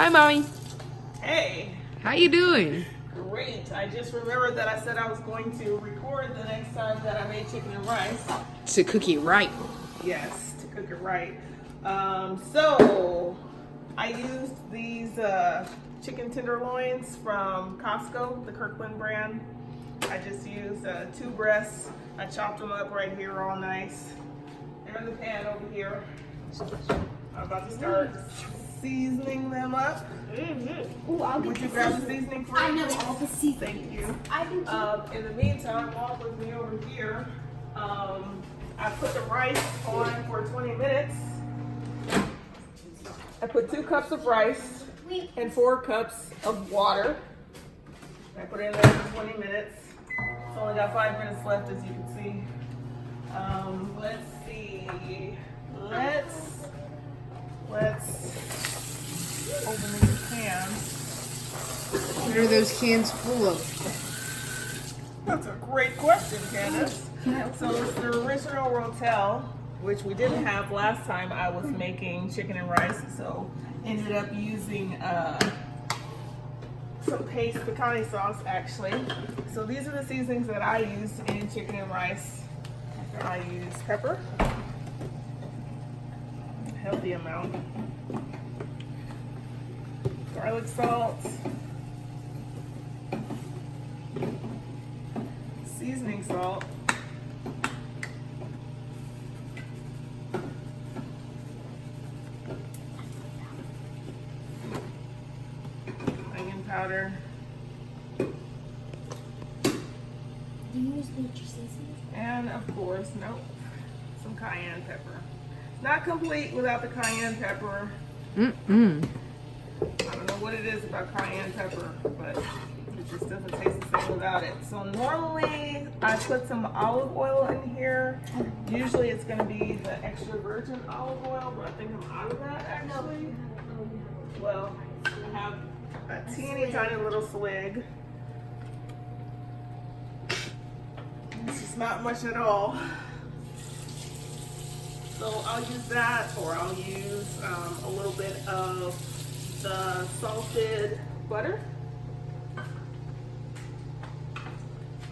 Hi, Mommy. Hey, How you doing? great. I just remembered that I said I was going to record the next time that I made chicken and rice. To cook it right. Yes, to cook it right. So I used these chicken tenderloins from Costco, the Kirkland brand. I just used 2 breasts. I chopped them up right here all nice. They're in the pan over here. I'm about to start seasoning them up. Ooh, I'll Would get you the grab the seasoning. seasoning for I me, know please? all the seasoning. Thank you. I do too. In the meantime, walk with me over here. I put the rice on for 20 minutes. I put 2 cups of rice and 4 cups of water. I put it in there for 20 minutes. It's only got 5 minutes left, as you can see. Let's see. Let's open these cans. What are those cans full of? That's a great question, Candace. So it's the original Rotel, which we didn't have last time I was making chicken and rice. So ended up using some paste pecani sauce actually. So these are the seasonings that I use in chicken and rice. I use pepper, a healthy amount, garlic salt, seasoning salt, onion powder, Do you use nature seasoning? and of course, some cayenne pepper. Not complete without the cayenne pepper. I don't know what it is about cayenne pepper, but it just doesn't taste the same without it. So normally I put some olive oil in here. Usually it's going to be the extra virgin olive oil, but I think I'm out of that actually. Well, I have a teeny tiny little swig. This is not much at all. So I'll use that, or I'll use a little bit of the salted butter.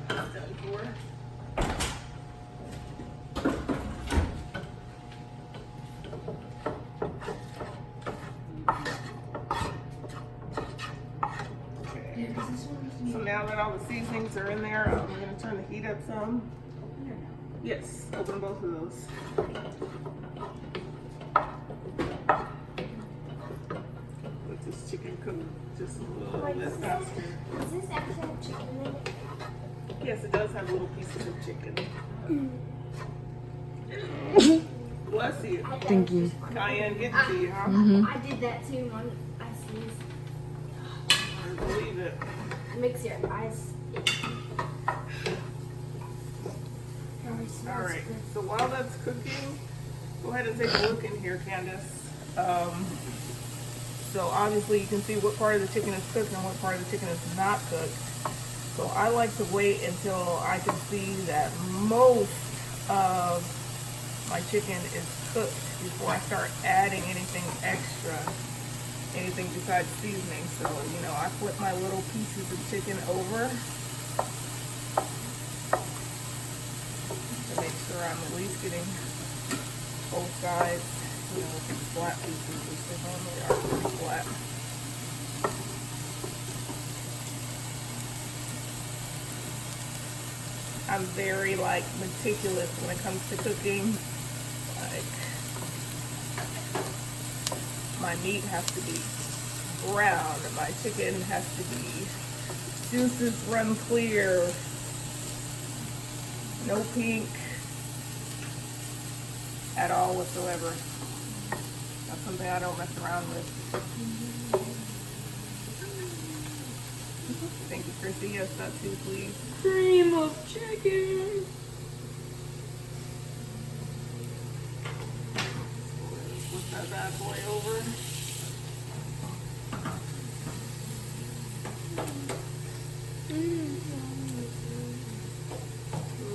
That's done for. Okay. So now that all the seasonings are in there, I'm going to turn the heat up some. Yes, open both of those. Let this chicken cook just a little bit faster. Does this actually have chicken in it? Yes, it does have little pieces of chicken. Bless you. Thank you. Cayenne getting to you, huh? I did that too when I sneezed. I believe it. It makes your eyes itchy. All right. So while that's cooking, go ahead and take a look in here, Candace. So obviously you can see what part of the chicken is cooked and what part of the chicken is not cooked. So I like to wait until I can see that most of my chicken is cooked before I start adding anything extra, anything besides seasoning. So, I flip my little pieces of chicken over to make sure I'm at least getting both sides. Flat pieces, which they normally are pretty flat. I'm very meticulous when it comes to cooking. My meat has to be brown, my chicken has to be juices run clear, no pink at all whatsoever. That's something I don't mess around with. Thank you, Chrissy. Yes, that too, please. Cream of chicken. Flip that bad boy over.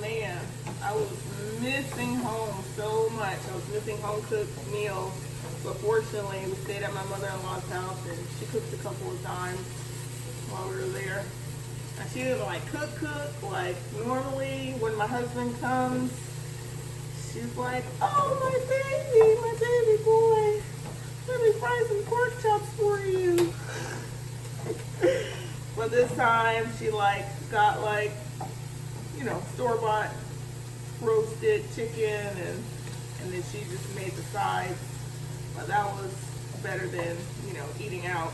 Man, I was missing home so much. I was missing home cooked meals But fortunately, we stayed at my mother-in-law's house, and she cooked a couple of times while we were there. And she didn't like cook. Like normally, when my husband comes, she's like, "Oh, my baby boy, let me fry some pork chops for you." But this time, she like got like, you know, store-bought roasted chicken, and then she just made the sides. But that was better than, you know, eating out.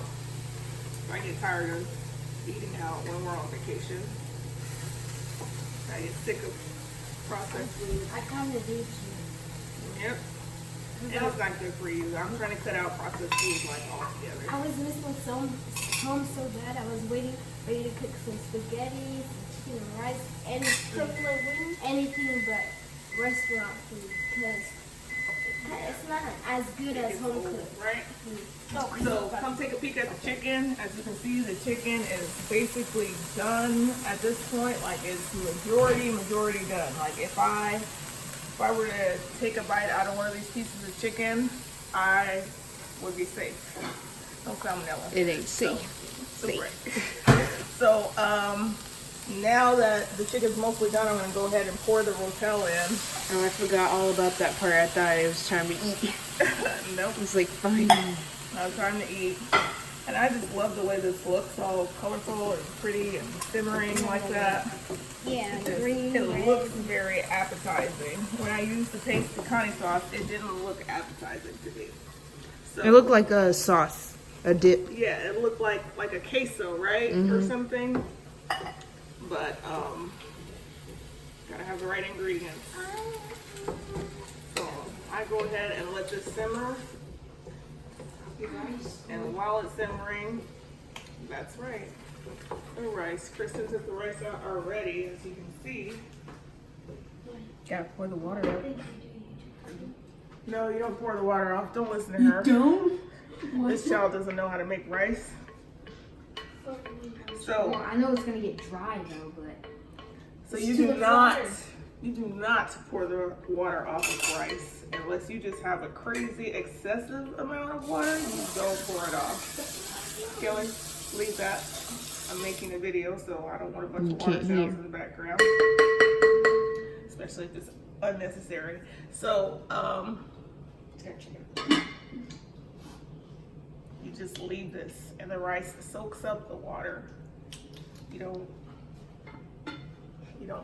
I get tired of eating out when we're on vacation. I get sick of processed food. I kind of do too. Yep. And it's not good for you. I'm trying to cut out processed food like altogether. I was missing home so bad. I was ready to cook some spaghetti, some chicken and rice, and truffle wings. Anything but restaurant food, because it's not as good as home cooked. Right? food. So come take a peek at the chicken. As you can see, the chicken is basically done at this point. Like it's majority done. Like if I were to take a bite out of one of these pieces of chicken, I would be safe. No salmonella. It ain't safe. Right. So now that the chicken's mostly done, I'm gonna go ahead and pour the rotel in. Oh, I forgot all about that part. I thought it was time to eat. Nope. It's like, fine. Now it's time to eat. And I just love the way this looks, all colorful and pretty and simmering like that. Yeah, It green, red. looks very appetizing. When I used the paste pecani sauce, it didn't look appetizing to me. So, It looked like a sauce, a dip. yeah, it looked like a queso, right? Or something. But gotta have the right ingredients. So I go ahead and let this simmer. And while it's simmering, that's right, the rice. Kristen took the rice out already, as you can see. Gotta pour the water out. No, you don't pour the water off. Don't listen to her. Don't? This child doesn't know how to make rice. So, Well, I know it's gonna get dry though, but so you do not pour the water off of rice unless you just have a crazy excessive amount of water. You don't pour it off. Kelly, leave that. I'm making a video, so I don't want a bunch of water can't sounds hear. in the background, especially if it's unnecessary. So, you just leave this, and the rice soaks up the water. You don't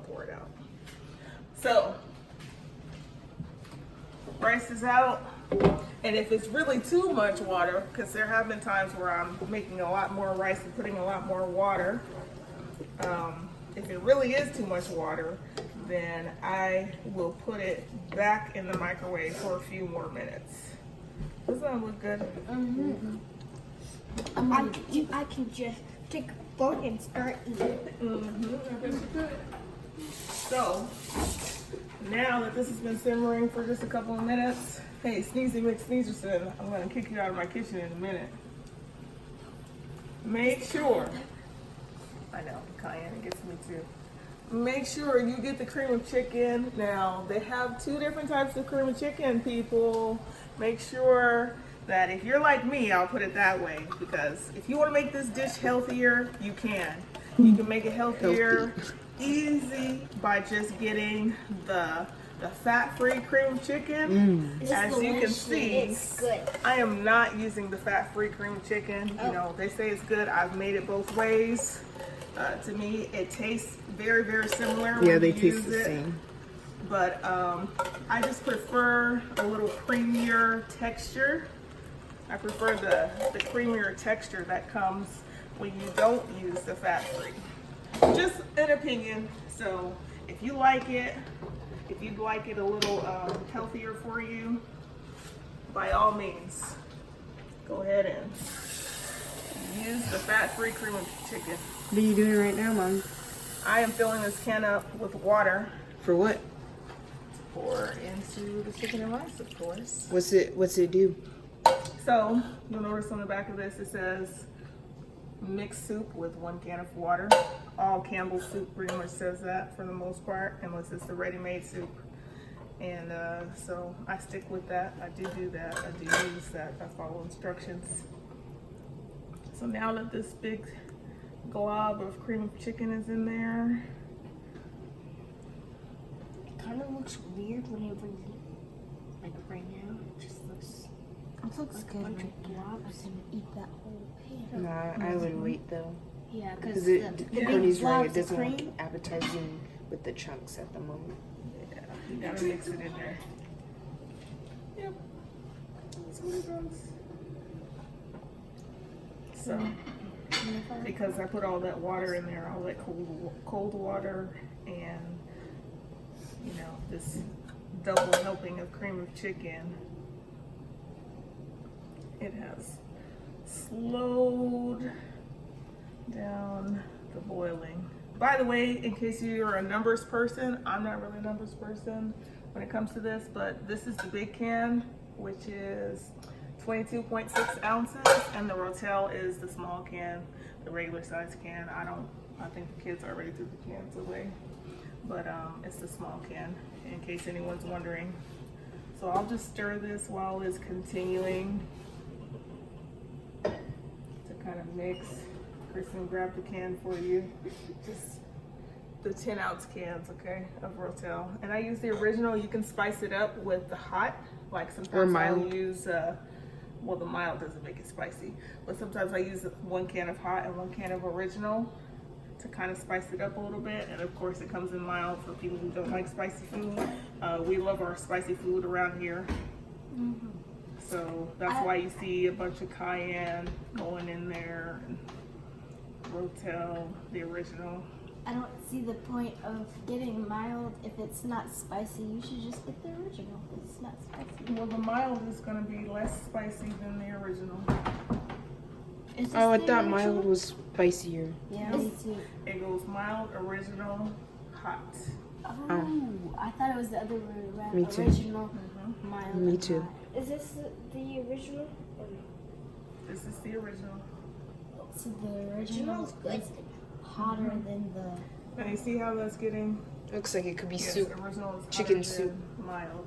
pour it out. So, rice is out, and if it's really too much water, because there have been times where I'm making a lot more rice and putting a lot more water, if it really is too much water, then I will put it back in the microwave for a few more minutes. Doesn't that look good? I can just take a fork and start eating. So, now that this has been simmering for just a couple of minutes, hey, Sneezy McSneezerson, I'm going to kick you out of my kitchen in a minute. Make sure, I know, cayenne gets me too. Make sure you get the cream of chicken. Now, they have 2 different types of cream of chicken, people. Make sure that if you're like me, I'll put it that way, because if you want to make this dish healthier, you can. You can make it healthier, easy, by just getting the fat-free cream of chicken. As you can see, It's good. I am not using the fat-free cream of chicken. You know, they say it's good. I've made it both ways. To me, it tastes very, very similar. Yeah, when they you taste use the it. same. But I just prefer a little creamier texture. I prefer the creamier texture that comes when you don't use the fat-free. Just an opinion. So if you like it, if you'd like it a little healthier for you, by all means, go ahead and use the fat-free cream of chicken. What are you doing right now, Mom? I am filling this can up with water. For what? Pour into the chicken and rice, of course. What's it do? So you'll notice on the back of this it says mixed soup with 1 can of water. All Campbell's soup pretty much says that for the most part, unless it's the ready-made soup. And so I stick with that. I do that. I do use that. I follow instructions. So now that this big glob of cream of chicken is in there, It kind of looks weird whenever you, like right now, it just looks It looks like good. a bunch Right? of blobs and eat that whole pan. Nah, I would wait though. Yeah, because Because the yeah. big Cody's right. It blobs of doesn't look cream. appetizing with the chunks at the moment. yeah, you gotta mix it in there. Yep, that's what it does. So, because I put all that water in there, all that cold water, and you know, this double helping of cream of chicken, it has slowed down the boiling. By the way, in case you're a numbers person, I'm not really a numbers person when it comes to this, but this is the big can, which is 22.6 ounces, and the Rotel is the small can, the regular size can. I think the kids already threw the cans away, but it's the small can, in case anyone's wondering. So I'll just stir this while it's continuing to kind of mix. Kristen, grab the can for you. Just the 10-ounce cans, okay, of Rotel. And I use the original. You can spice it up with the hot, like sometimes I'll mild. use, well, the mild doesn't make it spicy, but sometimes I use 1 can of hot and 1 can of original to kind of spice it up a little bit. And of course it comes in mild for people who don't like spicy food. We love our spicy food around here. So that's why you see a bunch of cayenne going in there, and Rotel, the original. I don't see the point of getting mild if it's not spicy. You should just get the original. It's not spicy. Well, the mild is going to be less spicy than the original. Is this Oh, I the thought original? mild was spicier. Yeah, me too. It goes mild, original, hot. Oh, I thought it was the other way around. Me too. Original, mild. Me and too. hot. Is this the original? This is the original. So the original is hotter than the. Now you see how that's getting? Looks like it could be Yes, soup. the original is hotter Chicken than soup. mild.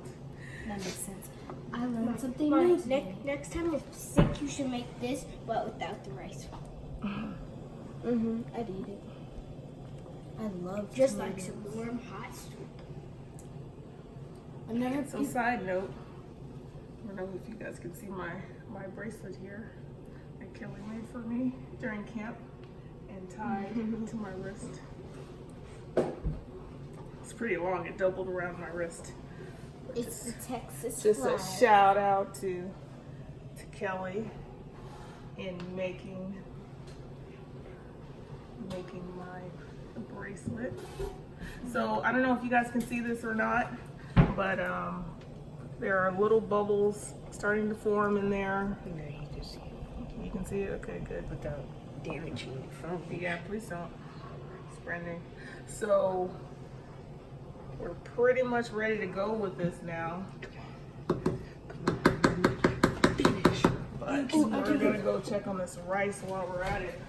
That makes sense. I learned something new. Next time you're sick, you should make this, but without the rice. I'd eat it. I love Just like tomatoes. some warm, hot soup. I never. So side note, I don't know if you guys can see my bracelet here that Kelly made for me during camp and tied to my wrist. It's pretty long. It doubled around my wrist. It's the Texas Just flag. a shout out to Kelly in making my bracelet. So I don't know if you guys can see this or not, but there are little bubbles starting to form in there. No, you just You can see it? Okay, good. without damaging the phone. Yeah, please don't. It's brand new. So we're pretty much ready to go with this now. But we're gonna go check on this rice while we're at it.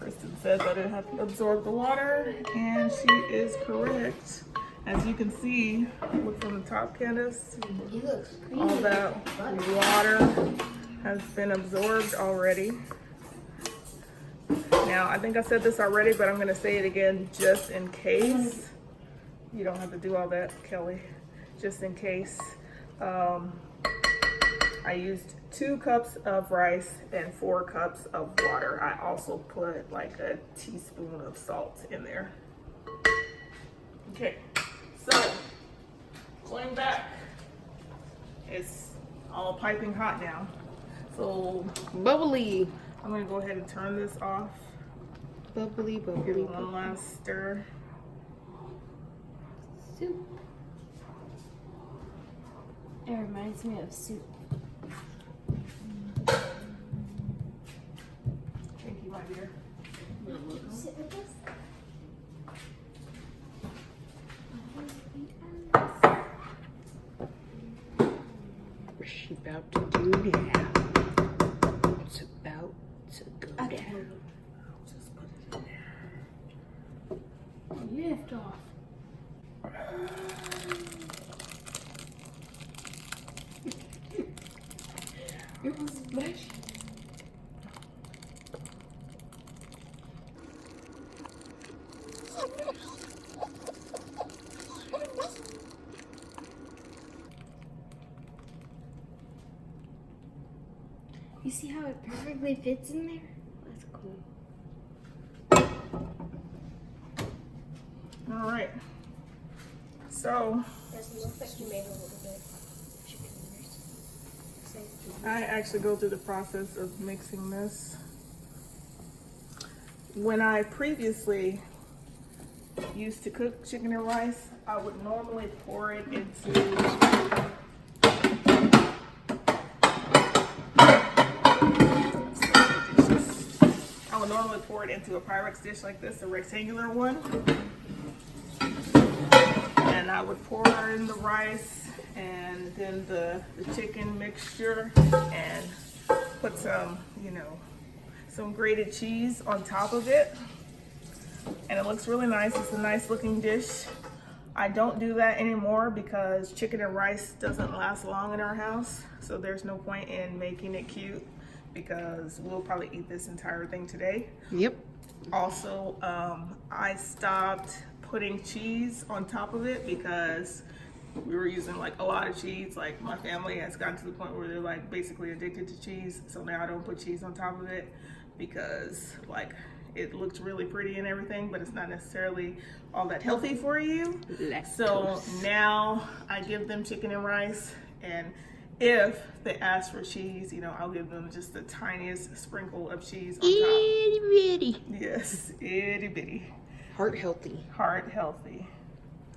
Kristen says that it has absorbed the water, and she is correct. As you can see, look from the top, Candace. It looks All that water has been absorbed already. Now, I think I said this already, but I'm gonna say it again just in case. You don't have to do all that, Kelly. Just in case. I used 2 cups of rice and 4 cups of water. I also put like a teaspoon of salt in there. Okay, so going back, it's all piping hot now. So Bubbly. I'm gonna go ahead and turn this off. Bubbly, Give bubbly, it one bubbly. last stir. Soup. It reminds me of soup. Thank you, my dear. sit with us. What's she about to do now? It's about to go down. Just put it in there. Lift off. It was mushy. You see how it perfectly fits in there? That's cool. All right. So It looks like you made a little bit. I actually go through the process of mixing this. When I previously used to cook chicken and rice, I would normally pour it into a Pyrex dish like this, a rectangular one. And I would pour in the rice and then the chicken mixture and put some, some grated cheese on top of it. And it looks really nice. It's a nice looking dish. I don't do that anymore because chicken and rice doesn't last long in our house. So there's no point in making it cute because we'll probably eat this entire thing today. Yep. Also, I stopped putting cheese on top of it because we were using like a lot of cheese. Like my family has gotten to the point where they're like basically addicted to cheese. So now I don't put cheese on top of it because like it looks really pretty and everything, but it's not necessarily all that healthy for you. So now I give them chicken and rice, and if they ask for cheese, I'll give them just the tiniest sprinkle of cheese on top. Itty bitty. Yes, itty bitty. Heart healthy. Heart healthy.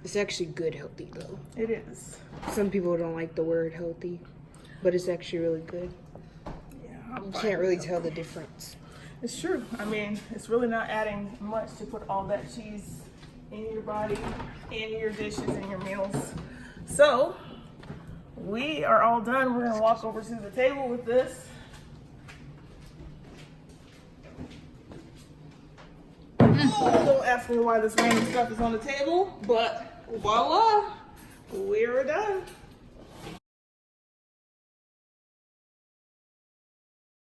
It's actually good healthy though. It is. Some people don't like the word healthy, but it's actually really good. Yeah, You can't really tell the difference. It's true. I mean, it's really not adding much to put all that cheese in your body, in your dishes, in your meals. So, we are all done. We're gonna walk over to the table with this. Don't ask me why this random stuff is on the table, but voila, we're done.